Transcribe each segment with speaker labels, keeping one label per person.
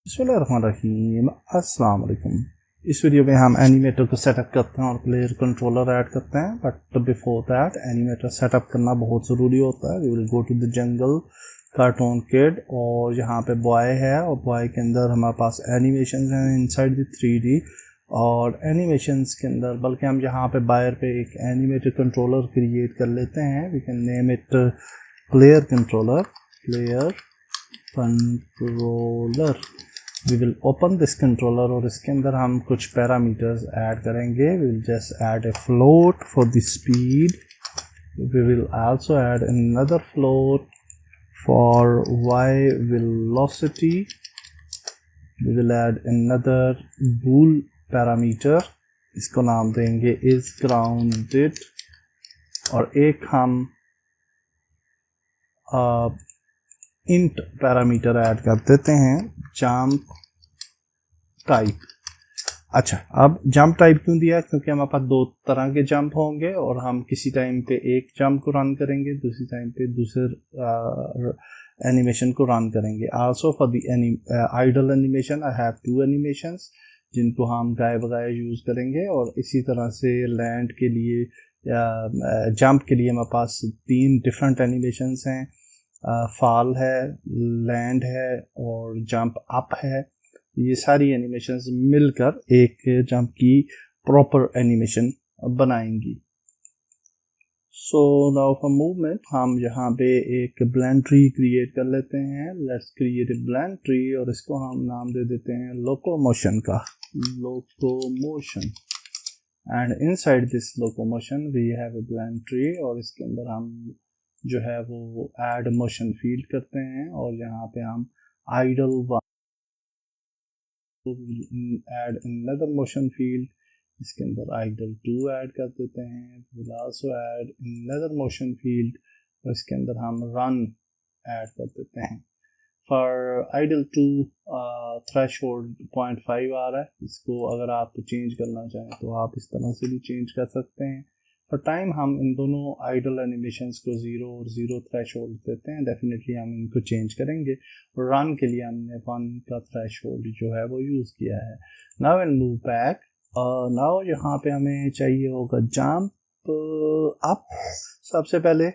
Speaker 1: बिस्मिल्लाहिर्रहमानिर्रहीम। अस्सलाम वालेकुम। इस वीडियो में हम एनिमेटर को सेटअप करते हैं और प्लेयर कंट्रोलर ऐड करते हैं, but before that animator setup करना बहुत ज़रूरी होता है। We will go to the jungle cartoon kid और यहाँ पे बॉय है और बॉय के अंदर हमारे पास एनिमेशन हैं इनसाइड द 3D और एनिमेशंस के अंदर बल्कि हम यहाँ पे बायर पे एक एनिमेटर कंट्रोलर क्रिएट कर लेते हैं। We can name it player controller. We will open this controller और इसके अंदर हम कुछ पैरामीटर्स ऐड करेंगे। We will just add a float for the speed. We will also add another float for Y velocity. We will add another bool parameter, इसको नाम देंगे is grounded. और एक हम इंट पैरामीटर ऐड कर देते हैं जंप टाइप। अच्छा, अब जंप टाइप क्यों दिया? क्योंकि हमारे पास दो तरह के जंप होंगे और हम किसी टाइम पे एक जंप को रन करेंगे, दूसरी टाइम पे दूसरे एनिमेशन को रन करेंगे। Also for the idle animation I have 2 animations जिनको हम गाय बगाए यूज़ करेंगे। और इसी तरह से लैंड के लिए या जंप के लिए हमारे पास 3 डिफरेंट एनिमेशंस हैं। फॉल है, लैंड है और जंप अप है। ये सारी एनिमेशंस मिलकर एक जंप की प्रॉपर एनिमेशन बनाएंगी। सो नाउ फॉर मूवमेंट हम यहाँ पे एक ब्लेंड ट्री क्रिएट कर लेते हैं। Let's create a blend tree और इसको हम नाम दे देते हैं लोकोमोशन का, locomotion. And inside this locomotion we have a blend tree और इसके अंदर हम जो है वो ऐड मोशन फील्ड करते हैं और यहाँ पे हम idle add another motion field, इसके अंदर आइडल 2 ऐड कर देते हैं। Will also add another motion field और इसके अंदर हम रन ऐड कर देते हैं। फॉर आइडल 2 थ्रेशोल्ड 0.5 आ रहा है। इसको अगर आप चेंज करना चाहें तो आप इस तरह से भी चेंज कर सकते हैं। फॉर टाइम हम इन दोनों आइडल एनिमेशंस को 0 और 0 थ्रेशोल्ड देते हैं। डेफिनेटली हम इनको चेंज करेंगे। रन के लिए हमने 1 का थ्रेशोल्ड जो है वो यूज़ किया है। Now and move back. Now यहाँ पे हमें चाहिए होगा जंप अप। सबसे पहले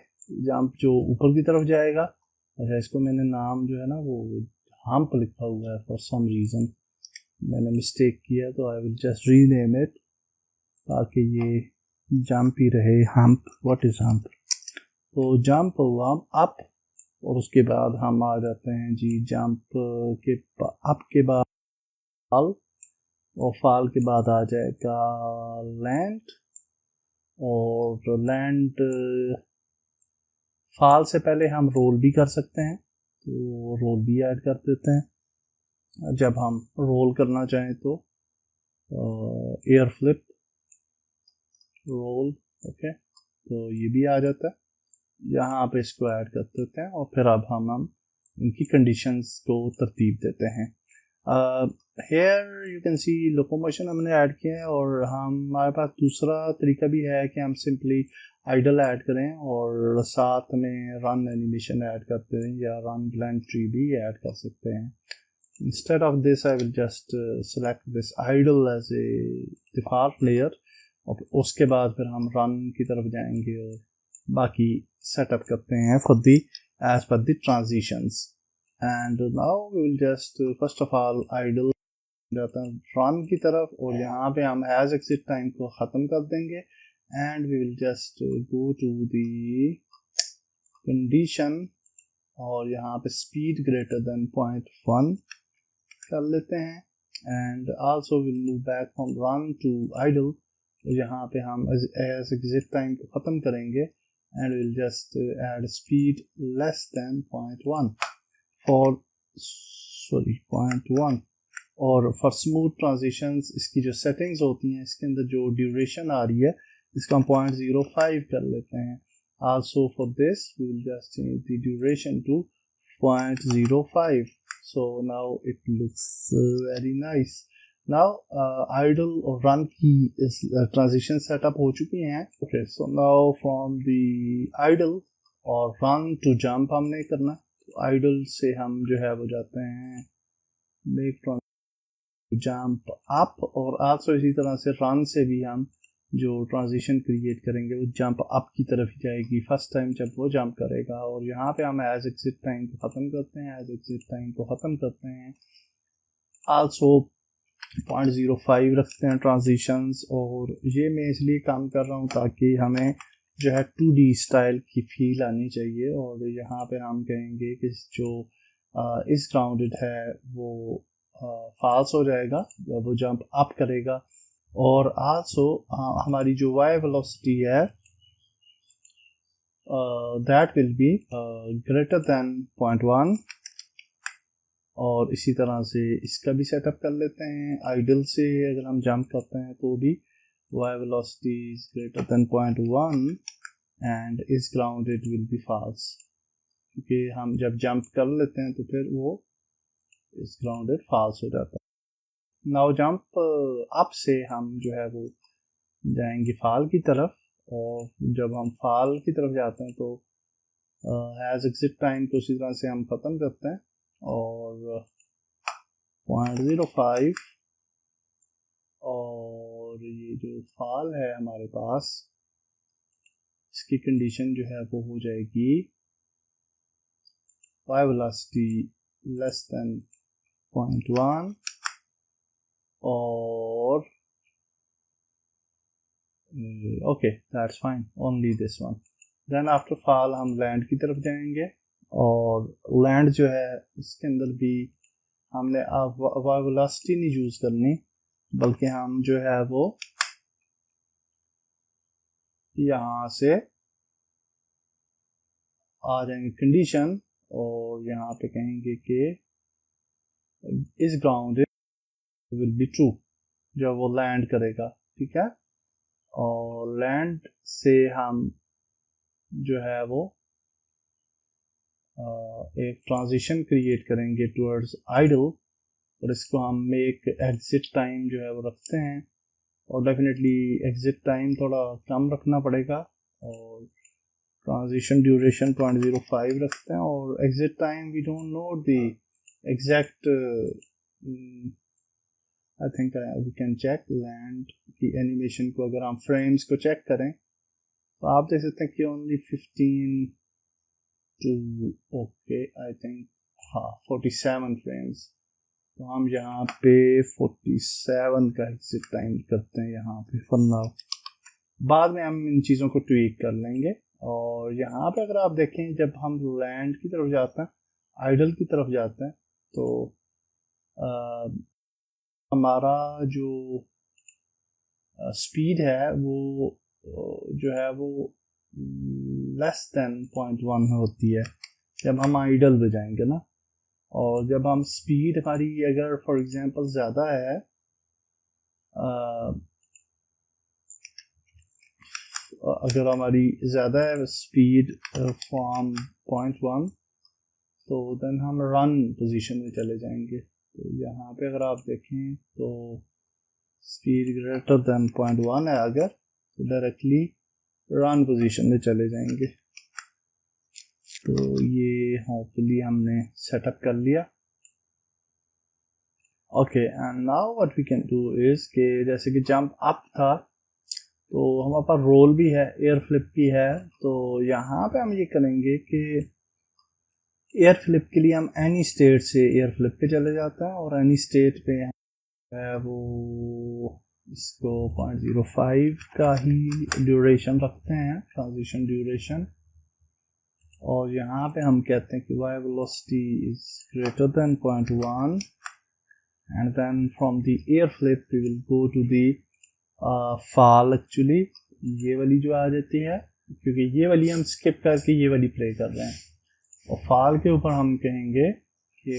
Speaker 1: जंप जो ऊपर की तरफ जाएगा। अच्छा, इसको मैंने नाम जो है ना वो हम्प लिखा हुआ है, फॉर सम रीज़न मैंने मिस्टेक किया, तो आई विल जस्ट रीनेम इट ताकि ये जंप ही रहे। Hump, what is hump? तो जंप हुआ अप और उसके बाद हम आ जाते हैं जी जंप के अप के बाद फॉल और फॉल के बाद आ जाएगा लैंड। और लैंड फॉल से पहले हम रोल भी कर सकते हैं, तो रोल भी ऐड कर देते हैं। जब हम रोल करना चाहें तो एयर फ्लिप रोल, ओके, तो ये भी आ जाता है। यहाँ पे इसको ऐड कर देते हैं और फिर अब हम इनकी कंडीशंस को तरतीब देते हैं। Here you can see locomotion हमने ऐड किया है और हमारे पास दूसरा तरीका भी है कि हम सिंपली आइडल ऐड करें और साथ में रन एनिमेशन ऐड करते हैं या रन ब्लेंड ट्री भी ऐड कर सकते हैं। Instead of this I will just select this idle as a default layer और उसके बाद फिर हम रन की तरफ जाएंगे और बाकी सेटअप करते हैं for the as per the transitions। and now we will just first of all idle जाता है रन की तरफ और यहाँ पे हम as exit time को ख़त्म कर देंगे and we will just go to the condition और यहाँ पे speed greater than 0.1 कर लेते हैं। And also will move back from run to idle, तो यहाँ पे हम एज एग्जिट टाइम को ख़त्म करेंगे and will just add speed less than 0.1 for 0.1। और फॉर स्मूथ ट्रांजिशंस इसकी जो सेटिंग्स होती हैं इसके अंदर जो ड्यूरेशन आ रही है इसको हम 0.05 कर लेते हैं। Also for this we will just change the duration to 0.05। So now it looks very nice. Now idle और run की transition setup हो चुकी हैं। Okay, so now from the idle और run to jump हमने करना। तो idle से हम जो है वो जाते हैं मेक जंप अप, और आल्सो इसी तरह से रन से भी हम जो ट्रांजिशन क्रिएट करेंगे वो जंप अप की तरफ ही जाएगी फर्स्ट टाइम जब वो जंप करेगा। और यहाँ पे हम एज एग्जिट टाइम को ख़त्म करते हैं, एज एग्जिट टाइम को ख़त्म करते हैं। आल्सो 0.05 रखते हैं ट्रांजिशंस, और ये मैं इसलिए काम कर रहा हूँ ताकि हमें जो है 2D स्टाइल की फील आनी चाहिए। और यहाँ पे हम कहेंगे कि जो इस ग्राउंडेड है वो फाल्स हो जाएगा जब वो जंप अप करेगा। और आल्सो हमारी जो y वेलोसिटी है that will be greater than 0.1। और इसी तरह से इसका भी सेटअप कर लेते हैं। आइडल से अगर हम जंप करते हैं तो भी y velocity is greater than 0.1 and is grounded will be false, क्योंकि हम जब जंप कर लेते हैं तो फिर वो is grounded false हो जाता है। नाउ जंप अप से हम जो है वो जाएंगे फाल की तरफ, और जब हम फाल की तरफ जाते हैं तो एज एग्जिट टाइम को उसी तरह से हम ख़त्म करते हैं। और 0.05 और ये जो फाल है हमारे पास इसकी कंडीशन जो है वो हो जाएगी y velocity less than 0.1 और okay that's fine, only this one. Then after fall हम लैंड की तरफ जाएंगे, और लैंड जो है इसके अंदर भी हमने वेलोसिटी नहीं यूज़ करनी, बल्कि हम जो है वो यहाँ से आ जाएंगे कंडीशन, और यहाँ पे कहेंगे कि इस ग्राउंड विल बी ट्रू जब वो लैंड करेगा, ठीक है। और लैंड से हम जो है वो एक ट्रांजिशन क्रिएट करेंगे टुवर्ड्स आइडल, और इसको हम एक एग्जिट टाइम जो है वो रखते हैं। और डेफिनेटली एग्जिट टाइम थोड़ा कम रखना पड़ेगा, और ट्रांजिशन ड्यूरेशन 0.05 रखते हैं। और exit time we don't know the exact, I think we can check land की एनिमेशन को। अगर हम फ्रेम्स को चेक करें तो आप देख सकते हैं कि only 15 to okay I think 47 frames. तो हम यहाँ पे 47 का एग्जिट टाइम करते हैं यहाँ पे फॉर नाउ। बाद में हम इन चीज़ों को ट्वीक कर लेंगे। और यहाँ पे अगर आप देखें जब हम लैंड की तरफ जाते हैं, आइडल की तरफ जाते हैं, तो हमारा जो स्पीड है वो जो है वो लेस देन 0.1 होती है जब हम आइडल पे जाएंगे ना। और जब हम स्पीड हमारी अगर फॉर एग्जांपल ज़्यादा है, अगर हमारी ज़्यादा है स्पीड फ्रॉम 0.1, तो देन हम रन पोजीशन में चले जाएंगे। तो यहाँ पे अगर आप देखें तो स्पीड ग्रेटर देन 0.1 है अगर, तो डायरेक्टली रन पोजीशन में चले जाएंगे। तो ये होपफुली हमने सेटअप कर लिया। Okay, and now what we can do is के जैसे कि जंप अप था तो हमारे पास रोल भी है, एयर फ्लिप भी है। तो यहाँ पे हम ये करेंगे कि एयर फ्लिप के लिए हम एनी स्टेट से एयर फ्लिप पे चले जाते हैं, और एनी स्टेट पे है वो इसको 0.05 का ही ड्यूरेशन रखते हैं, ट्रांजिशन ड्यूरेशन। और यहाँ पे हम कहते हैं कि y velocity is greater than 0.1 and then from the air flip we will go to the fall। Actually ये वाली जो आ जाती है, क्योंकि ये वाली हम स्किप करके ये वाली प्ले कर रहे हैं। और फाल के ऊपर हम कहेंगे कि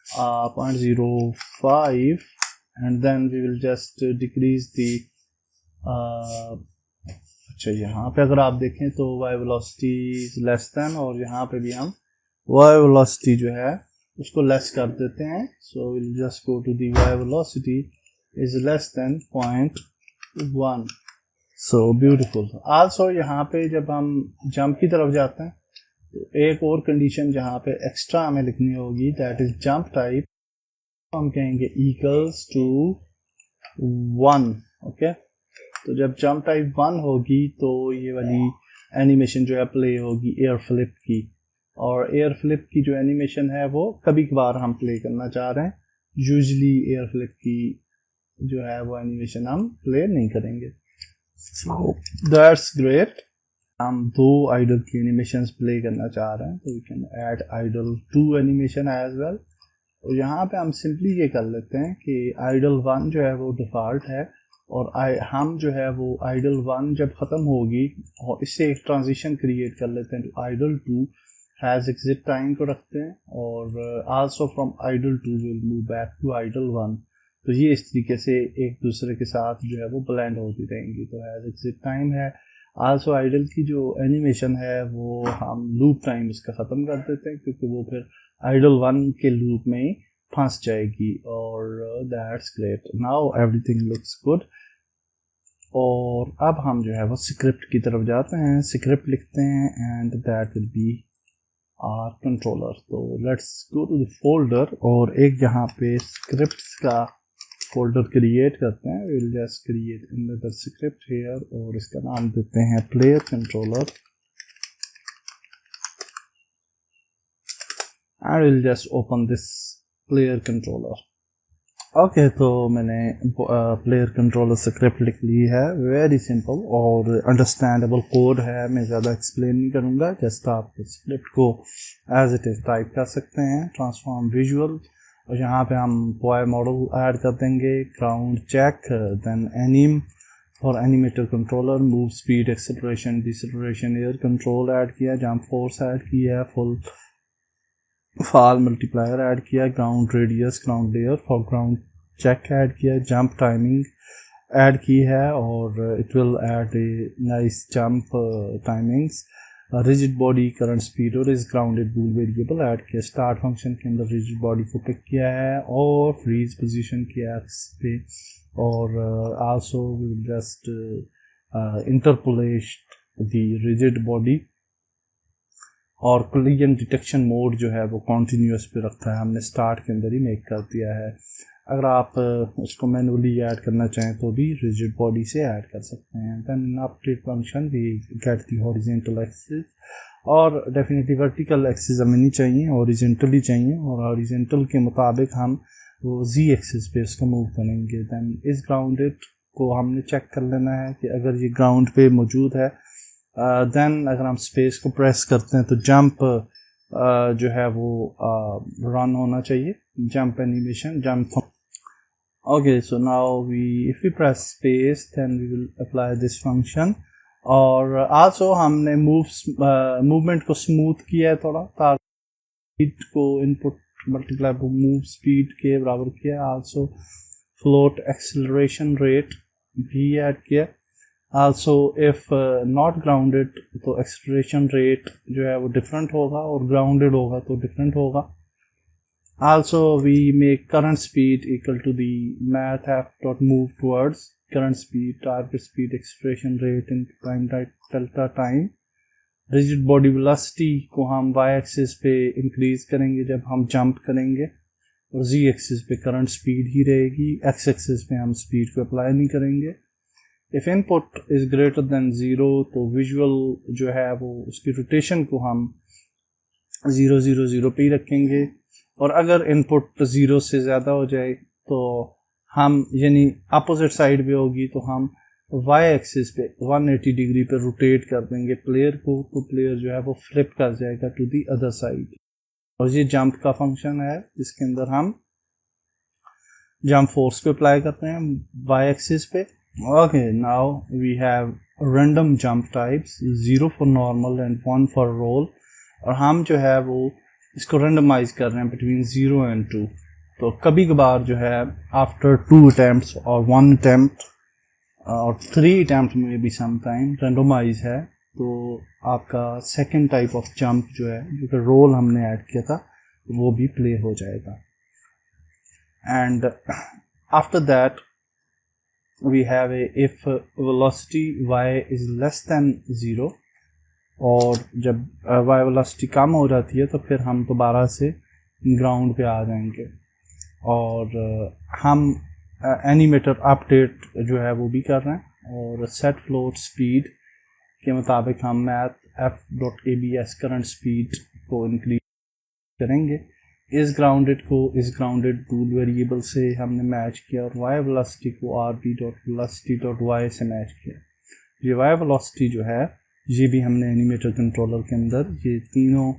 Speaker 1: 0.05 and then we will just decrease the अच्छा यहाँ पे अगर आप देखें तो y velocity is less than, और यहाँ पे भी हम y velocity जो है उसको लेस कर देते हैं। so we'll just go to the y velocity is less than 0.1। so beautiful। also यहाँ पे जब हम जंप की तरफ जाते हैं तो एक और कंडीशन जहाँ पे एक्स्ट्रा हमें लिखनी होगी, दैट इज जंप टाइप, हम कहेंगे इक्वल्स टू 1। ओके, तो जब जंप टाइप 1 होगी तो ये वाली एनिमेशन जो है प्ले होगी एयर फ्लिप की, और एयर फ्लिप की जो एनिमेशन है वो कभी कभार हम प्ले करना चाह रहे हैं, यूजली एयर फ्लिप की जो है वो एनिमेशन हम प्ले नहीं करेंगे। So that's great. हम 2 आइडल की एनिमेशंस प्ले करना चाह रहे हैं, तो we can add idle 2 animation as well. और यहाँ पे हम सिंपली ये कर लेते हैं कि आइडल 1 जो है वो डिफ़ॉल्ट है, और हम जो है वो आइडल 1 जब ख़त्म होगी और इससे एक ट्रांजिशन क्रिएट कर लेते हैं, तो आइडल 2 हैज़ एग्जिट टाइम को रखते हैं, और also from idle 2 will move back to idle 1। तो ये इस तरीके से एक दूसरे के साथ जो है वो ब्लेंड होती रहेंगी। तो हैज़ एग्जिट टाइम है, आल्सो आइडल की जो एनिमेशन है वो हम लूप टाइम इसका ख़त्म कर देते हैं, क्योंकि वो फिर आइडल 1 के लूप में ही फंस जाएगी। और that's great, now everything looks good. और अब हम जो है वो स्क्रिप्ट की तरफ जाते हैं, स्क्रिप्ट लिखते हैं, and that will be our controller. तो let's go to the folder, और एक यहाँ पे स्क्रिप्ट्स का फोल्डर क्रिएट करते हैं। Will just create another script here, और इसका नाम देते हैं player controller, and will just open this player controller. Okay, तो मैंने प्लेयर कंट्रोलर स्क्रिप्ट लिख ली है, वेरी सिंपल और अंडरस्टैंडेबल कोड है, मैं ज़्यादा एक्सप्लेन नहीं करूँगा, जस्ट आप स्क्रिप्ट को एज इट इज़ टाइप कर सकते हैं। ट्रांसफॉर्म विजुअल, और यहाँ पे हम पॉय मॉडल ऐड कर देंगे, ground check, then anim for animator controller, move speed acceleration deceleration, air control add किया, जंप फोर्स ऐड किया, फुल फॉल मल्टीप्लायर ऐड किया, ground radius ground layer for ground check add किया, jump timing add की है, और it will add a nice jump timings, rigid body current speed और is grounded bool variable add किया, start function के अंदर rigid body को pick किया है, और फ्रीज पोजीशन किया एक्स पे, और also will just interpolate the rigid body, और कोलिजन डिटेक्शन मोड जो है वो कॉन्टीन्यूस पे रखता है, हमने स्टार्ट के अंदर ही मेक कर दिया है। अगर आप उसको मैनुअली ऐड करना चाहें तो भी रिजिड बॉडी से ऐड कर सकते हैं। Then in update function we get the horizontal axis, और डेफिनेटली वर्टिकल एक्सिस हमें नहीं चाहिए, हॉरिजॉन्टली चाहिए, और हॉरिजॉन्टल के मुताबिक हम वो जी एक्सिस पे इसको मूव करेंगे। देन इस ग्राउंडेड को हमने चेक कर लेना है कि अगर ये ग्राउंड पे मौजूद है, देन अगर हम स्पेस को प्रेस करते हैं तो जंप जो है वो रन होना चाहिए, jump animation jump. Okay, so now we if we press space then we will apply this function, और आल्सो हमने मूवमेंट को स्मूथ किया है थोड़ा, ताकि स्पीड को इनपुट मल्टीप्लाई मूव स्पीड के बराबर किया, आल्सो फ्लोट एक्सेलरेशन रेट भी ऐड किया। आल्सो इफ नॉट ग्राउंडेड तो एक्सेलरेशन रेट जो है वो डिफरेंट होगा, और ग्राउंडेड होगा तो डिफरेंट होगा। Also we make current speed equal to the math f dot move towards current speed target speed acceleration rate in time delta time. Rigid body velocity को हम वाई एक्सिस पे increase करेंगे जब हम jump करेंगे, और जी axis पे current speed ही रहेगी, एक्स एक्सिस पे हम स्पीड को अप्लाई नहीं करेंगे। If input is greater than 0 तो विजुअल जो है वो उसकी रोटेशन को हम 0 0 0 पे ही रखेंगे, और अगर इनपुट 0 से ज़्यादा हो जाए तो हम यानी अपोजिट साइड पे होगी तो हम वाई एक्सिस पे 180 डिग्री पे रोटेट कर देंगे प्लेयर को, तो प्लेयर जो है वो फ्लिप कर जाएगा टू दी अदर साइड। और ये जंप का फंक्शन है जिसके अंदर हम जंप फोर्स को अप्लाई करते हैं वाई एक्सिस पे। Okay, now we have random jump types, 0 for normal and 1 for roll, और हम जो है वो इसको randomize कर रहे हैं between 0 and 2। तो कभी कभार जो है after 2 attempts और 1 attempt और 3 attempt में भी sometime randomize है, तो आपका second type of jump जो है जो कि roll हमने ऐड किया था वो भी play हो जाएगा। And after that we have a if velocity y is less than 0, और जब वाई वेलोसिटी कम हो जाती है तो फिर हम दोबारा से ग्राउंड पे आ जाएंगे और हम एनिमेटर अपडेट जो है वो भी कर रहे हैं और सेट फ्लोट स्पीड के मुताबिक हम मैथ f.abs करंट स्पीड को इंक्रीज करेंगे। इस ग्राउंडेड टूल वेरिएबल से हमने मैच किया और वाई वेलोसिटी को rb.velocity.y से मैच किया। ये वाई वेलोसिटी जो है ये भी हमने एनिमेटर कंट्रोलर के अंदर ये तीनों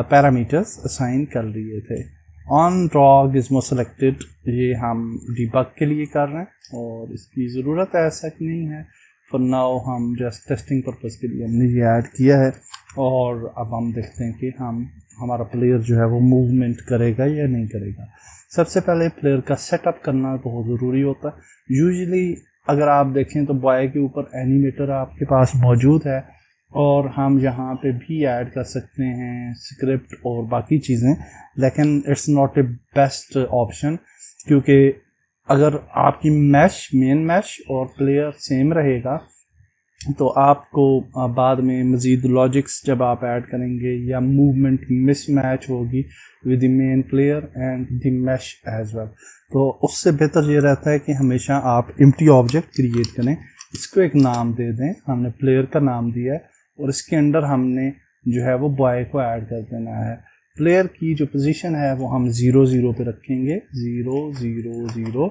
Speaker 1: पैरामीटर्स असाइन कर लिए थे। ऑन ड्रॉ गिज़्मो सेलेक्टेड ये हम डिबग के लिए कर रहे हैं और इसकी ज़रूरत ऐसा कि नहीं है, फॉर नाउ हम जस्ट टेस्टिंग पर्पज़ के लिए हमने ये ऐड किया है। और अब हम देखते हैं कि हमारा प्लेयर जो है वो मूवमेंट करेगा या नहीं करेगा। सबसे पहले प्लेयर का सेटअप करना बहुत ज़रूरी होता है। यूजुअली अगर आप देखें तो बॉय के ऊपर एनिमेटर आपके पास मौजूद है और हम यहाँ पे भी ऐड कर सकते हैं स्क्रिप्ट और बाकी चीज़ें, लेकिन it's not a best option, क्योंकि अगर आपकी मेन मैश और प्लेयर सेम रहेगा तो आपको बाद में मज़ीद लॉजिक्स जब आप ऐड करेंगे या मूवमेंट मिसमैच होगी with the main player and the mesh as well, तो उससे बेहतर ये रहता है कि हमेशा आप एम्प्टी ऑब्जेक्ट क्रिएट करें, इसको एक नाम दे दें। हमने प्लेयर का नाम दिया है और इसके अंदर हमने जो है वो बॉय को ऐड कर देना है। प्लेयर की जो पोजीशन है वो हम 0-0 पे रखेंगे, 0-0-0।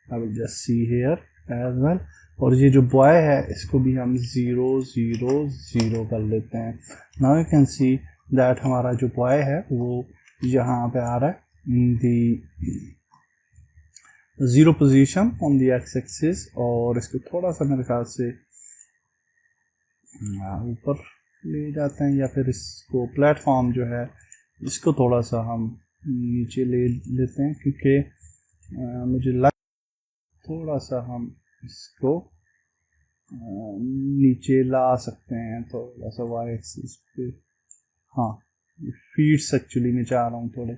Speaker 1: I will just see here as well. और ये जो बॉय है इसको भी हम 0-0-0 कर लेते हैं। Now you can see that हमारा जो बॉय है वो यहाँ पे आ रहा है दी 0 position on the x axis, और इसको थोड़ा सा मेरे ख्याल से ऊपर ले जाते हैं या फिर इसको प्लेटफॉर्म जो है इसको थोड़ा सा हम नीचे ले लेते हैं, क्योंकि मुझे लग थोड़ा सा हम इसको नीचे ला सकते हैं थोड़ा सा वाई एक्सिस पे। हाँ, फीट्स एक्चुअली मैं चाह रहा हूँ थोड़े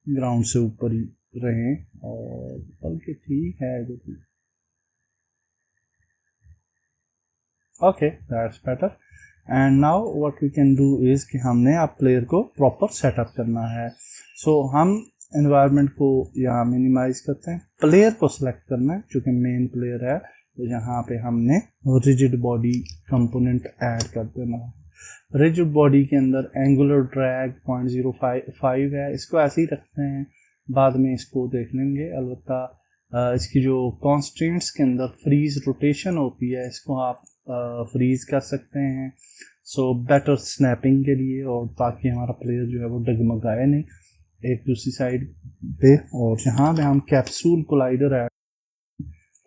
Speaker 1: ग्राउंड से ऊपर ही रहें, और बल्कि ठीक है जो okay that's better. And now what we can do is कि हमने आप प्लेयर को प्रॉपर सेटअप करना है। सो हम एनवायरनमेंट को यहाँ मिनिमाइज करते हैं, प्लेयर को सिलेक्ट करना है चूँकि मेन प्लेयर है, तो यहाँ पे हमने रिजिड बॉडी कंपोनेंट ऐड कर देना है। रिजिड बॉडी के अंदर एंगुलर ड्रैग 0.05 है, इसको ऐसे ही रखते हैं, बाद में इसको देख लेंगे। अलबत्ता इसकी जो कॉन्स्टेंट्स के अंदर फ्रीज रोटेशन होती है इसको आप फ्रीज कर सकते हैं, सो बेटर स्नैपिंग के लिए, और ताकि हमारा प्लेयर जो है वो डगमगाए नहीं एक दूसरी साइड पे। और यहाँ पे हम capsule collider add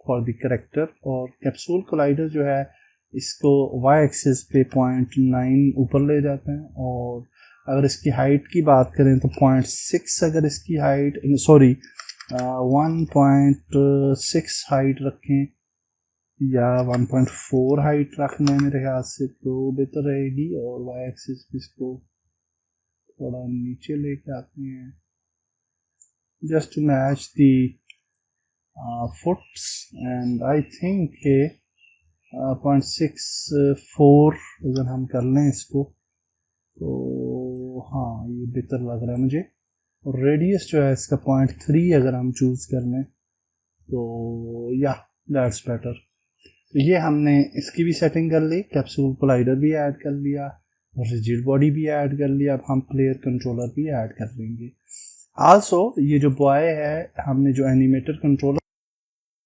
Speaker 1: for the character, और कैप्सूल कोलाइडर जो है इसको वाई एक्सिस पे 0.9 ऊपर ले जाते हैं, और अगर इसकी हाइट की बात करें तो 0.6 अगर इसकी हाइट 1.6 हाइट रखें या 1.4 हाइट रखना है मेरे ख्याल से तो बेहतर रहेगी। और वाई एक्सिस पे इसको थोड़ा नीचे लेके आते हैं just to match the foots, and I think 0.64 अगर हम कर लें इसको तो हाँ ये बेहतर लग रहा है मुझे। और रेडियस जो है इसका 0.3 अगर हम चूज़ कर लें तो या दैट्स बेटर। तो ये हमने इसकी भी सेटिंग कर ली, कैप्सूल कोलाइडर भी ऐड कर लिया, रिजिड बॉडी भी ऐड कर लिया। अब हम प्लेयर कंट्रोलर भी ऐड कर लेंगे। आल्सो ये जो बॉय है हमने जो एनिमेटर कंट्रोलर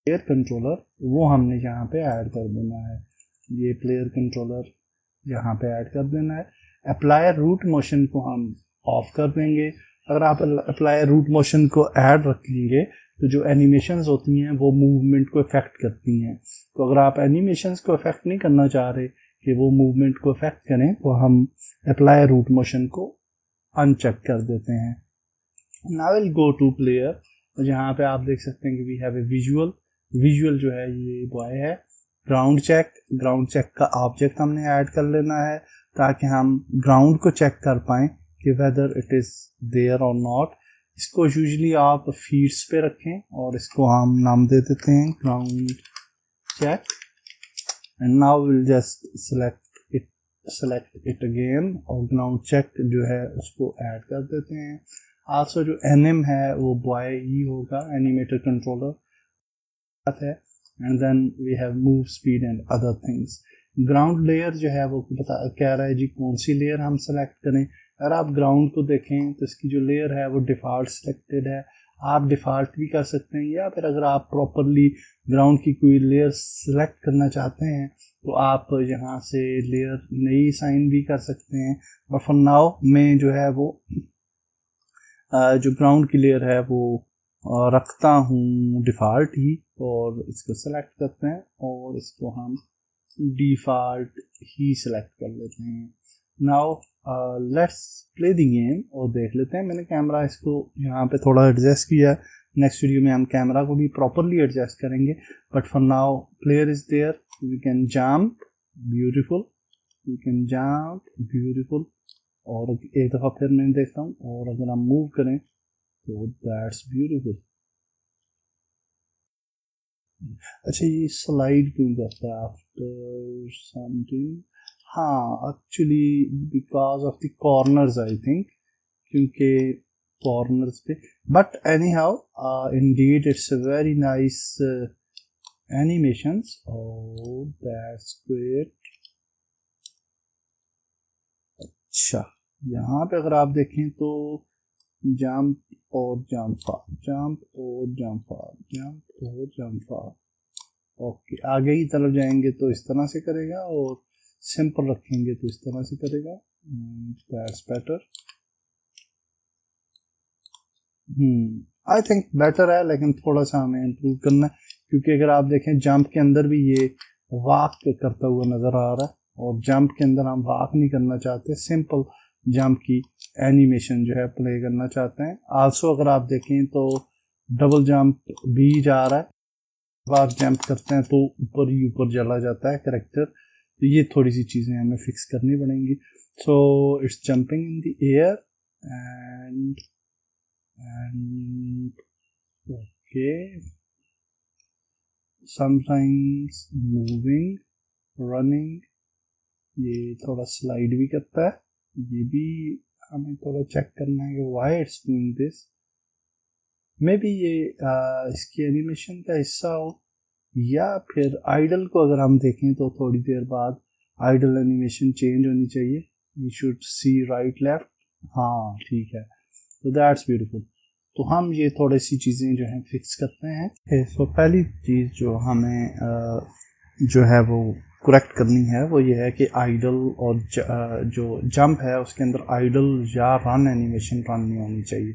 Speaker 1: प्लेयर कंट्रोलर वो हमने यहाँ पे ऐड कर देना है, ये प्लेयर कंट्रोलर यहाँ पे ऐड कर देना है। अप्लाई रूट मोशन को हम ऑफ कर देंगे। अगर आप अप्लाई रूट मोशन को ऐड रखेंगे तो जो एनिमेशंस होती हैं वो मूवमेंट को इफेक्ट करती हैं, तो अगर आप एनिमेशंस को इफेक्ट नहीं करना चाह रहे कि वो मूवमेंट को इफेक्ट करें तो हम अप्लाई रूट मोशन को अनचेक कर देते हैं। Now will go to player, और यहाँ पे आप देख सकते हैं कि वी हैव ए विजुअल जो है ये बॉय है। ग्राउंड चेक का ऑब्जेक्ट हमने ऐड कर लेना है ताकि हम ग्राउंड को चेक कर पाएँ कि वेदर इट इज़ देयर और नॉट। इसको यूजुअली आप फीट्स पे रखें और इसको हम नाम दे देते हैं ground check. And now will just select it select it again और ग्राउंड चेक जो है उसको ऐड कर देते हैं। आल्सो जो एनिम है वो बॉय ही होगा, एनिमेटर कंट्रोलर है। And then we have move speed and other things. Ground layer जो है वो कह रहा है जी कौन सी लेयर हम सेलेक्ट करें। अगर आप ग्राउंड को देखें तो इसकी जो लेयर है वो डिफ़ॉल्ट सेलेक्टेड है, आप डिफ़ॉल्ट भी कर सकते हैं, या फिर अगर आप प्रॉपरली ग्राउंड की कोई लेयर सेलेक्ट करना चाहते हैं तो आप यहाँ से लेयर नई साइन भी कर सकते हैं। और फॉर नाउ में जो है वो जो ग्राउंड की लेयर है वो रखता हूँ डिफ़ॉल्ट ही, और इसको सेलेक्ट करते हैं और इसको हम डिफ़ॉल्ट ही सेलेक्ट कर लेते हैं। Now let's play the game और देख लेते हैं। मैंने कैमरा इसको यहाँ पे थोड़ा एडजस्ट किया, नेक्स्ट वीडियो में हम कैमरा को भी प्रॉपरली एडजस्ट करेंगे, but for now player is there, you can jump beautiful, you can jump beautiful. और एक दफ़ा फिर मैं देखता हूँ, और अगर हम मूव करें तो दैट्स ब्यूटीफुल। अच्छा ये स्लाइड क्यों करता है आफ्टर समथिंग? हाँ actually because of the corners I think, क्योंकि कॉर्नर्स पे, but any how Indeed it's a very nice animations. Oh that's great. अच्छा यहाँ पे अगर आप देखें तो जंप और जंप फार, जंप और जंप फार, जंप और जंप फार। ओके आगे की तरफ जाएंगे तो इस तरह से करेगा, और सिंपल रखेंगे तो इस तरह से करेगा। That's better. I think better है, लेकिन थोड़ा सा हमें इम्प्रूव करना है, क्योंकि अगर आप देखें जंप के अंदर भी ये वॉक करता हुआ नज़र आ रहा है, और जंप के अंदर हम वॉक नहीं करना चाहते, सिंपल जंप की एनिमेशन जो है प्ले करना चाहते हैं। आल्सो अगर आप देखें तो डबल जंप भी जा रहा है, बार जंप करते हैं तो ऊपर ही ऊपर चला जाता है करेक्टर, तो ये थोड़ी सी चीज़ें हमें फिक्स करनी पड़ेंगी। So it's jumping in the air and okay, sometimes moving, running, ये थोड़ा स्लाइड भी करता है, ये भी हमें थोड़ा चेक करना है कि why it's doing this। May be ये इसकी एनिमेशन का हिस्सा हो, या फिर आइडल को अगर हम देखें तो थोड़ी देर बाद आइडल एनिमेशन चेंज होनी चाहिए। You should see right left, हाँ ठीक है, तो दैट्स ब्यूटीफुल। तो हम ये थोड़ी सी चीज़ें जो हैं फिक्स करते हैं। तो पहली चीज़ जो हमें जो है वो करेक्ट करनी है वो ये है कि आइडल और जो जंप है उसके अंदर आइडल या रन एनिमेशन रन नहीं होनी चाहिए।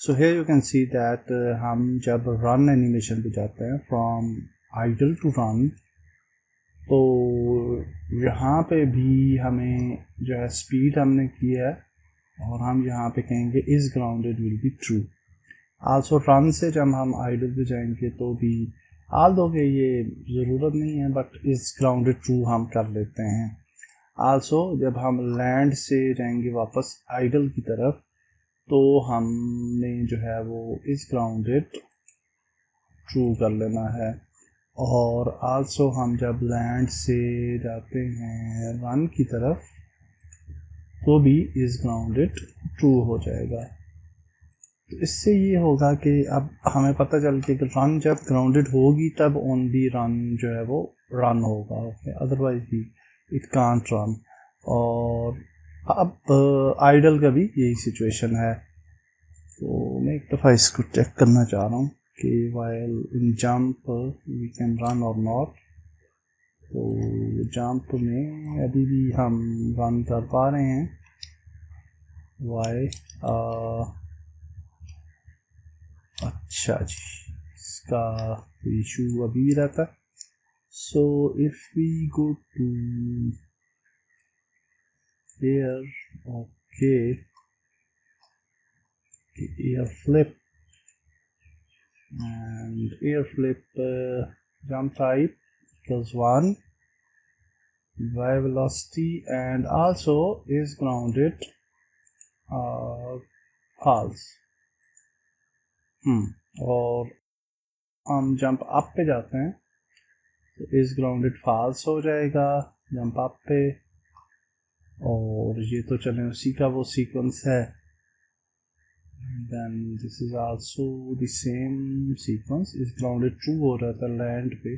Speaker 1: So here you can see that हम जब रन एनिमेशन पे जाते हैं फ्रॉम आइडल टू रन, तो यहाँ पे भी हमें जो है स्पीड हमने की है, और हम यहाँ पे कहेंगे is grounded will be true. Also run से जब हम आइडल पे जाएंगे तो भी आल दोगे, ये ज़रूरत नहीं है, बट इज ग्राउंडेड ट्रू हम कर लेते हैं। आल्सो जब हम लैंड से जाएंगे वापस आइडल की तरफ, तो हमने जो है वो इज ग्राउंडेड ट्रू कर लेना है। और आल्सो हम जब लैंड से जाते हैं रन की तरफ, तो भी इज ग्राउंडेड ट्रू हो जाएगा। तो इससे ये होगा कि अब हमें पता चल के रन जब ग्राउंडेड होगी तब ओनली रन जो है वो रन होगा, okay, otherwise he it can't run. और अब आइडल का भी यही सिचुएशन है। तो मैं एक दफ़ा इसको चेक करना चाह रहा हूँ कि while in jump we can run और नॉट। तो जंप में अभी भी हम रन कर पा रहे हैं, वाई अच्छा जी, इसका इशू अभी भी रहता है। So if we go to air, okay, air flip and air flip jump type equals 1 y velocity and also is grounded false। और हम जंप अप पे जाते हैं तो इज ग्राउंडेड फॉल्स हो जाएगा जंप अप पे। और ये तो चलें उसी का वो सीक्वेंस है। Then this is also the same sequence. Is grounded true हो रहा था लैंड पे,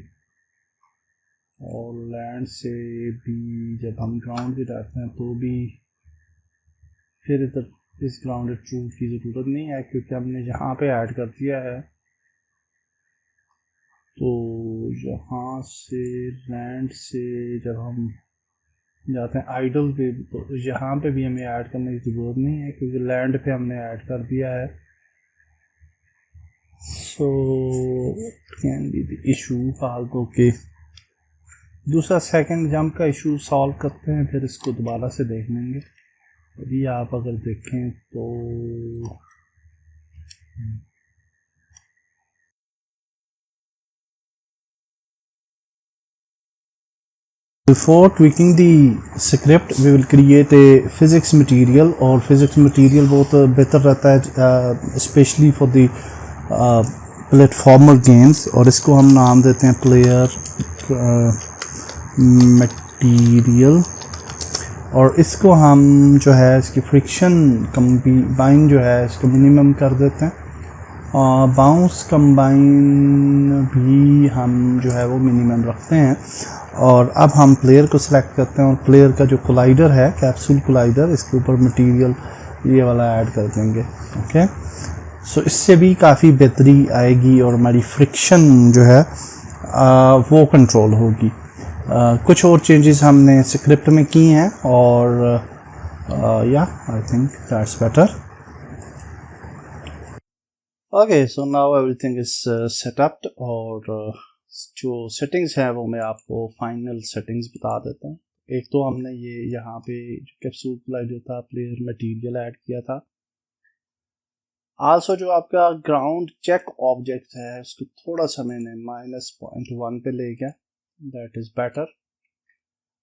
Speaker 1: और लैंड से भी जब हम ग्राउंड पे जाते हैं तो भी फिर इधर इस ग्राउंडेड ट्रू की ज़रूरत नहीं है, क्योंकि हमने यहाँ पे ऐड कर दिया है। तो यहाँ से लैंड से जब हम जाते हैं आइडल पे, तो यहाँ पे भी हमें ऐड करने की ज़रूरत नहीं है, क्योंकि लैंड पे हमने ऐड कर दिया है। So can be the issue फालतू के। दूसरा सेकंड जंप का इशू सॉल्व करते हैं, फिर इसको दोबारा से देख लेंगे। अभी आप अगर देखें तो Before tweaking the script, we will create a physics material, और physics material बहुत बेहतर रहता है especially for the platformer games, और इसको हम नाम देते हैं player material। और इसको हम जो है इसकी फ्रिक्शन कंबाइन जो है इसको मिनिमम कर देते हैं, और बाउंस कंबाइन भी हम जो है वो मिनिमम रखते हैं। और अब हम प्लेयर को सिलेक्ट करते हैं, और प्लेयर का जो कोलाइडर है कैप्सूल कोलाइडर, इसके ऊपर मटेरियल ये वाला ऐड कर देंगे। ओके, सो इससे भी काफ़ी बेहतरी आएगी और हमारी फ्रिक्शन जो है वो कंट्रोल होगी। कुछ और चेंजेस हमने स्क्रिप्ट में की हैं, और या I think that's better. Okay, so now everything is set up, और जो सेटिंग्स हैं वो मैं आपको फाइनल सेटिंग्स बता देता हूँ। एक तो हमने ये यहाँ पे जो कैप्सूल कोलाइडर था प्लेयर मटेरियल ऐड किया था। आल्सो जो आपका ग्राउंड चेक ऑब्जेक्ट है उसको थोड़ा सा मैंने -0.1 पे ले गया, दैट इज़ बेटर।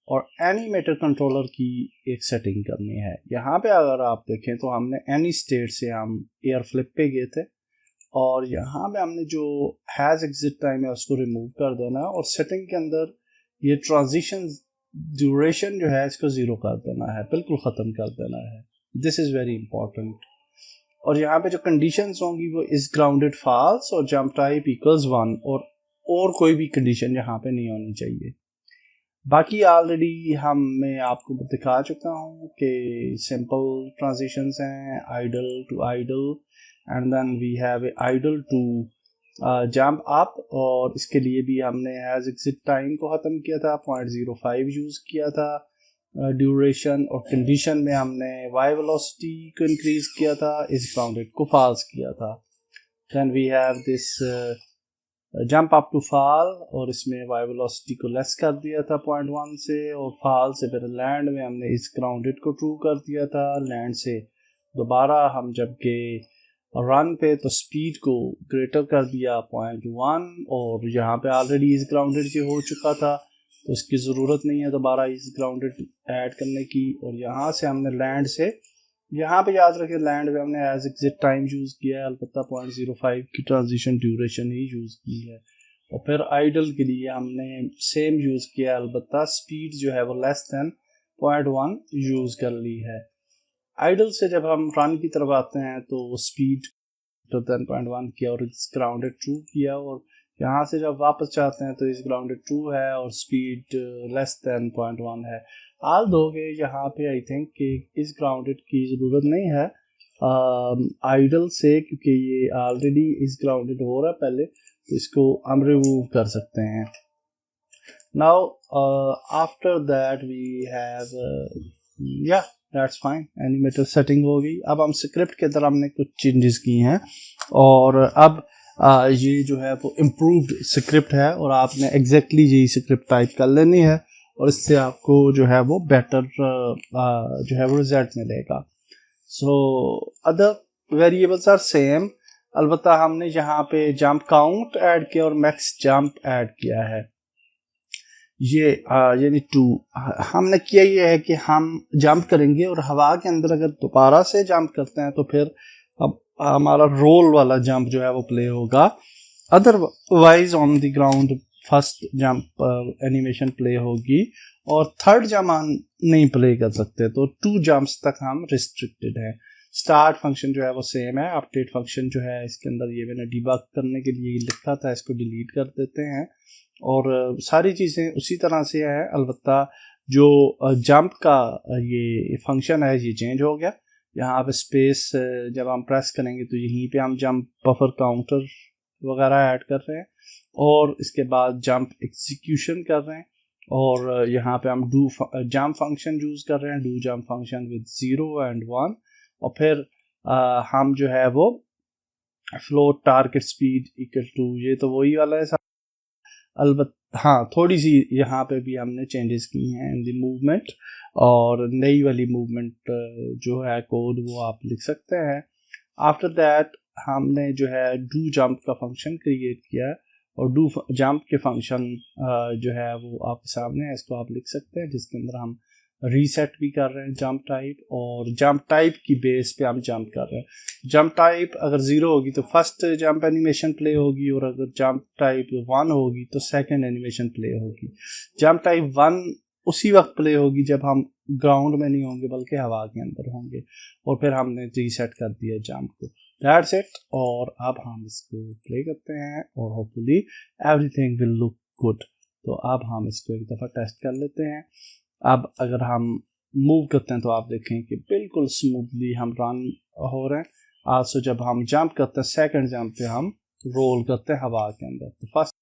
Speaker 1: और एनिमेटर कंट्रोलर की एक सेटिंग करनी है। यहाँ पे अगर आप देखें तो हमने एनी स्टेट से हम एयर फ्लिप पे गए थे, और यहाँ पे हमने जो हैज़ एग्जिट टाइम है उसको रिमूव कर देना है, और सेटिंग के अंदर ये ट्रांजिशन ड्यूरेशन जो है इसको 0 कर देना है, बिल्कुल ख़त्म कर देना है। This is very important. और यहाँ पे जो कंडीशंस होंगी वो इस ग्राउंडेड फॉल्स और जंप टाइप इक्वल्स 1, और कोई भी कंडीशन यहाँ पे नहीं होनी चाहिए। बाकी ऑलरेडी मैं आपको दिखा चुका हूँ कि सिंपल ट्रांजिशंस हैं, idle to idle, and then we have idle to jump up. और इसके लिए भी हमने हैज़ एग्जिट टाइम को ख़त्म किया था, 0.05 यूज़ किया था ड्यूरेशन, और कंडीशन में हमने वाई वेलोसिटी को इंक्रीज़ किया था, इस ग्राउंडेड को फॉल्स किया था। Then we have this jump up to fall, और इसमें वाई वेलोसिटी को लेस कर दिया था 0.1 से, और फॉल से फिर लैंड में हमने इस ग्राउंडेड को ट्रू कर दिया था। लैंड से दोबारा हम जब गए रन पे तो स्पीड को ग्रेटर कर दिया 0.1, और यहाँ पे ऑलरेडी इस ग्राउंडेड से हो चुका था तो इसकी ज़रूरत नहीं है दोबारा इस ग्राउंडेड ऐड करने की। और यहाँ से हमने लैंड से, यहाँ पे याद रखें लैंड पे हमने एज एग्जिट टाइम यूज़ किया है, अलबत्ता 0.05 की ट्रांजिशन ड्यूरेशन ही यूज़ की है। और फिर आइडल के लिए हमने सेम यूज़ किया है, अलबत्ता स्पीड जो है वो लेस दैन 0.1 यूज़ कर ली है। आइडल से जब हम रन की तरफ आते हैं तो स्पीड ग्रेटर दैन 0.1 किया और इस ग्राउंडेड ट्रू किया, और यहाँ से जब वापस जाते हैं तो इस ग्राउंडेड ट्रू है और स्पीड लेस दैन 0.1 है। आल दोगे यहाँ पे आई थिंक कि इस ग्राउंडेड की ज़रूरत नहीं है आइडल से, क्योंकि ये ऑलरेडी इस ग्राउंडेड हो रहा है पहले, तो इसको हम रिमूव कर सकते हैं। Now after that we have या दैट्स फाइन, एनिमेटर सेटिंग हो गई। अब हम स्क्रिप्ट के अंदर हमने कुछ चेंजेस की हैं, और अब ये जो है वो इम्प्रूव्ड स्क्रिप्ट है, और आपने एग्जैक्टली यही स्क्रिप्ट टाइप कर लेनी है, और इससे आपको जो है वो बेटर जो है वो रिजल्ट मिलेगा। So other variables are same, अलबत्ता हमने यहाँ पे जंप काउंट ऐड किया और मैक्स जंप ऐड किया है। ये यानी 2 हमने किया ये है कि हम जंप करेंगे और हवा के अंदर अगर दोबारा से जंप करते हैं तो फिर अब हमारा रोल वाला जंप जो है वो प्ले होगा, otherwise on the ground first jump animation play होगी, और थर्ड जंप हम नहीं प्ले कर सकते, तो 2 जंप्स तक हम रिस्ट्रिक्टेड है। स्टार्ट फंक्शन जो है वो सेम है, अपडेट फंक्शन जो है इसके अंदर ये मैंने डिबग करने के लिए लिखा था, इसको डिलीट कर देते हैं और सारी चीज़ें उसी तरह से है, अलबत्ता जो जंप का ये फंक्शन है ये चेंज हो गया। यहाँ पे स्पेस जब हम प्रेस करेंगे तो यहीं पे हम जंप बफर काउंटर वगैरह ऐड कर रहे हैं और इसके बाद जंप एग्जीक्यूशन कर रहे हैं और यहाँ पे हम डू जंप फंक्शन यूज कर रहे हैं, do jump function with 0 and 1 और फिर हम जो है वो float target speed equal to, ये तो वही वाला है अलबत्ता हाँ थोड़ी सी यहाँ पे भी हमने चेंजेस की हैं इन द मूवमेंट और नई वाली मूवमेंट जो है कोड वो आप लिख सकते हैं। आफ्टर दैट हमने जो है डू जंप का फंक्शन क्रिएट किया और डू जंप के फंक्शन जो है वो आपके सामने है, इसको आप लिख सकते हैं, जिसके अंदर हम रीसेट भी कर रहे हैं जंप टाइप और जंप टाइप की बेस पे हम जंप कर रहे हैं। जंप टाइप अगर 0 होगी तो फर्स्ट जंप एनिमेशन प्ले होगी और अगर जंप टाइप 1 होगी तो सेकंड एनिमेशन प्ले होगी। जंप टाइप 1 उसी वक्त प्ले होगी जब हम ग्राउंड में नहीं होंगे बल्कि हवा के अंदर होंगे और फिर हमने रीसेट कर दिया जंप को। That's it. और अब हम इसको प्ले करते हैं और hopefully everything will look good. तो अब हम इसको एक दफ़ा टेस्ट कर लेते हैं। अब अगर हम मूव करते हैं तो आप देखें कि बिल्कुल स्मूथली हम रन हो रहे हैं। आल्सो जब हम जंप करते हैं सेकंड जंप पे हम रोल करते हैं हवा के अंदर, तो फर्स्ट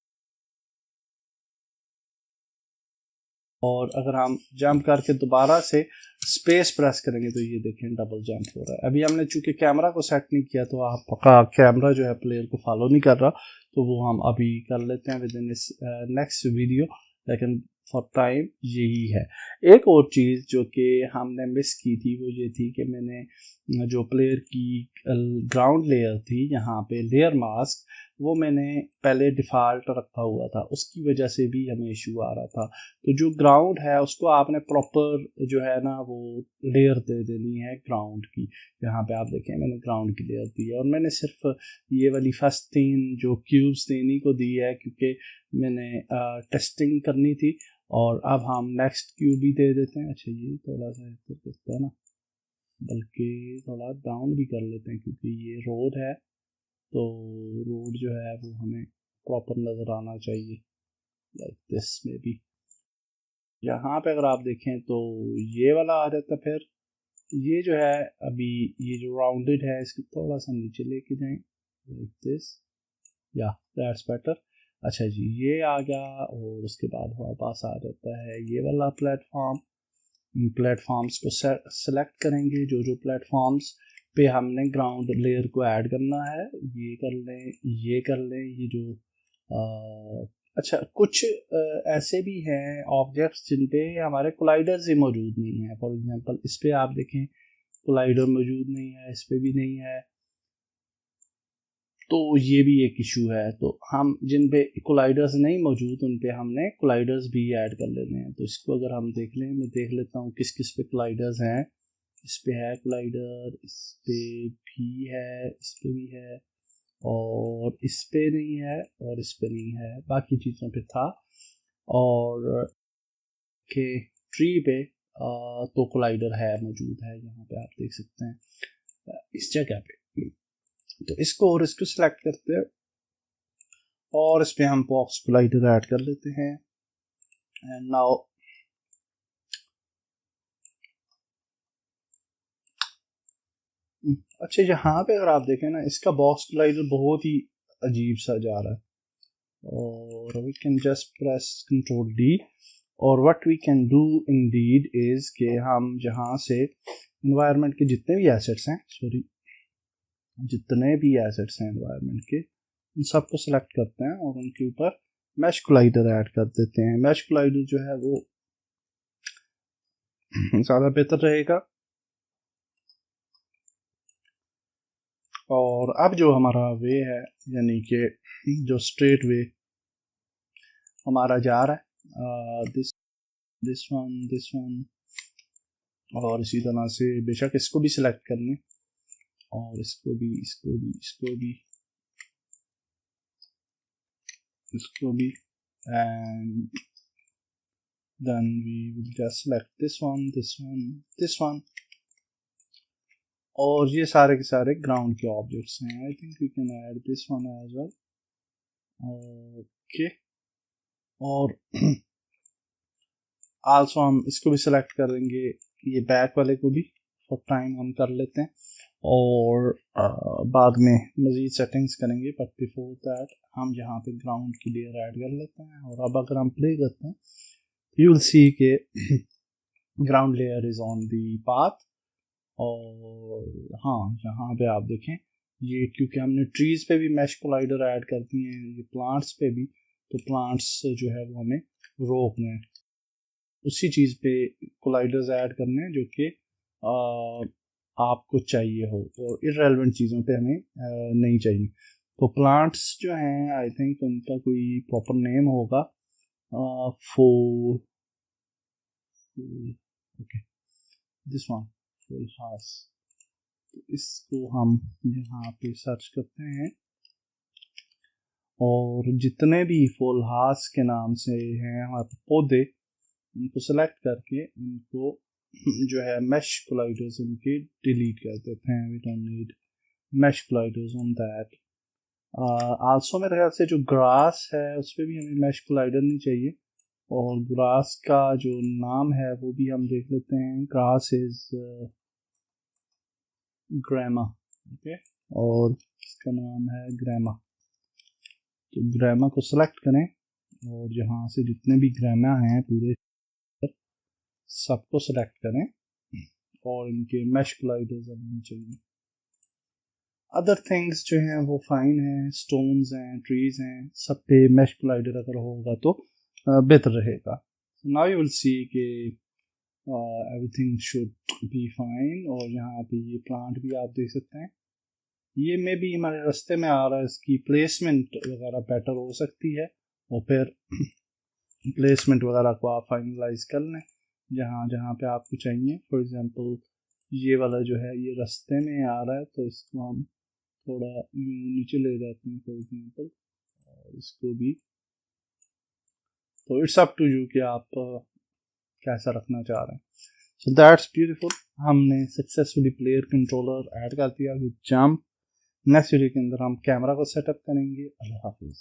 Speaker 1: और अगर हम जंप करके दोबारा से स्पेस प्रेस करेंगे तो ये देखें डबल जंप हो रहा है। अभी हमने चूंकि कैमरा को सेट नहीं किया तो आपका कैमरा जो है प्लेयर को फॉलो नहीं कर रहा, तो वो हम अभी कर लेते हैं विद इन नेक्स्ट वीडियो, लेकिन फॉर टाइम यही है। एक और चीज़ जो कि हमने मिस की थी वो ये थी कि मैंने जो प्लेयर की ग्राउंड लेयर थी यहाँ पे लेयर मास्क वो मैंने पहले डिफ़ॉल्ट रखा हुआ था, उसकी वजह से भी हमें इशू आ रहा था। तो जो ग्राउंड है उसको आपने प्रॉपर जो है ना वो लेयर दे देनी है ग्राउंड की। यहाँ पे आप देखें मैंने ग्राउंड की लेयर दी है और मैंने सिर्फ ये वाली फर्स्ट 3 जो क्यूब्स देनी को दी है क्योंकि मैंने टेस्टिंग करनी थी। और अब हम नेक्स्ट क्यूब भी दे देते हैं। अच्छा ये थोड़ा सा इधर करता है ना, बल्कि थोड़ा डाउन भी कर लेते हैं क्योंकि ये रोड है तो रोड जो है वो हमें प्रॉपर नज़र आना चाहिए, लाइक दिस में भी। यहाँ पे अगर आप देखें तो ये वाला आ जाता, फिर ये जो है अभी ये जो राउंडेड है इसको थोड़ा सा नीचे लेके जाएं लाइक दिस, या दैट्स बेटर। अच्छा जी ये आ गया और उसके बाद हमारे पास आ जाता है ये वाला प्लेटफॉर्म। प्लेटफॉर्म्स को सेलेक्ट करेंगे, जो जो प्लेटफॉर्म्स पे हमने ग्राउंड लेयर को ऐड करना है ये कर लें, ये कर लें। ये जो अच्छा कुछ ऐसे भी हैं ऑब्जेक्ट्स जिन पे हमारे कोलाइडर्स ही मौजूद नहीं है। फॉर एग्जांपल इस पे आप देखें कोलाइडर मौजूद नहीं है, इस पे भी नहीं है, तो ये भी एक इशू है। तो हम जिन पे कोलाइडर्स नहीं मौजूद उन पे हमने कोलाइडर्स भी ऐड कर लेने हैं। तो इसको अगर हम देख लें, मैं देख लेता हूँ किस किस पे कोलाइडर्स हैं। इस पे है कोलाइडर, इस पे भी है, इस पे भी है और इस पे नहीं है और इस पे नहीं है, बाकी चीज़ों पे था। और के ट्री पे तो कोलाइडर है मौजूद है, यहाँ पे आप देख सकते हैं इस जगह पे। तो इसको और इसको सिलेक्ट करते हैं और इस पे हम बॉक्स कोलाइडर ऐड कर लेते हैं। एंड नाउ अच्छा यहाँ पे अगर आप देखें ना इसका बॉक्स कोलाइडर बहुत ही अजीब सा जा रहा है और we can just press control D और what we can do indeed is कि हम जहाँ से इन्वायरमेंट के जितने भी एसेट्स हैं, जितने भी एसेट्स हैं एनवायरनमेंट के उन सबको सेलेक्ट करते हैं और उनके ऊपर मैश कोलाइडर ऐड कर देते हैं। मैश कोलाइडर जो है वो ज़्यादा बेहतर रहेगा। और अब जो हमारा वे है यानी कि जो स्ट्रेट वे हमारा जा रहा है दिस वन और इसी तरह से बेशक इसको भी सिलेक्ट कर लें और इसको भी and then we will just select this one और ये सारे के सारे ग्राउंड के ऑब्जेक्ट्स हैं. I think we can add this one as well. Okay, और आल्सो हम इसको भी सिलेक्ट करेंगे, ये बैक वाले को भी फॉर टाइम हम कर लेते हैं और बाद में मज़ीद सेटिंग्स करेंगे. बट बिफोर दैट हम यहाँ पे ग्राउंड की लेयर ऐड कर लेते हैं. और अब अगर हम प्ले करते हैं यू विल सी के ground layer is on the path. और हाँ, यहाँ पे आप देखें ये क्योंकि हमने ट्रीज़ पे भी मैश कोलाइडर ऐड कर दिए हैं, ये प्लांट्स पे भी, तो प्लांट्स जो है वो हमें रोक रहे हैं. उसी चीज़ पे कोलाइडर्स ऐड करने हैं जो कि आपको चाहिए हो और इररेलेवेंट चीज़ों पे हमें नहीं चाहिए. तो प्लांट्स जो हैं आई थिंक उनका कोई प्रॉपर नेम होगा. Okay, this one full house. तो इसको हम यहाँ पे सर्च करते हैं और जितने भी फुल हाउस के नाम से हैं हमारे पौधे, उनको सेलेक्ट करके उनको जो है मैश कोलाइडर्स उनके डिलीट कर देते हैं. We don't need mesh colliders on that. Also मेरे ख्याल से जो ग्रास है उस पर भी हमें मैश कोलाइडर नहीं चाहिए. और ग्रास का जो नाम है वो भी हम देख लेते हैं. Grass is Grama. ओके, और इसका नाम है ग्रामा. तो ग्रामा को सेलेक्ट करें और यहाँ से जितने भी ग्रामा हैं पूरे सबको सेलेक्ट करें और इनके मैश कोलाइडर्स हमें चाहिए. अदर थिंग्स जो हैं वो फाइन हैं, स्टोन्स हैं, ट्रीज हैं, सब पे मैश कोलाइडर अगर होगा तो बेहतर रहेगा. नाउ यू विल सी के एवरीथिंग शुड बी फाइन. और यहाँ पे ये प्लांट भी आप देख सकते हैं, ये में भी हमारे रास्ते में आ रहा है, इसकी प्लेसमेंट वगैरह बेटर हो सकती है. और फिर प्लेसमेंट वगैरह को आप फाइनलाइज कर लें जहाँ जहाँ पे आपको चाहिए. फॉर एग्जांपल ये वाला जो है ये रास्ते में आ रहा है, तो इसको हम थोड़ा नीचे ले जाते हैं फॉर एग्जांपल, और इसको भी. तो इट्स अप टू यू कि आप कैसा रखना चाह रहे हैं. So that's beautiful. हमने सक्सेसफुली प्लेयर कंट्रोलर ऐड कर दिया विद जंप. नेक्स्ट वीडियो के अंदर हम कैमरा को सेटअप करेंगे. अल्लाह हाफिज़.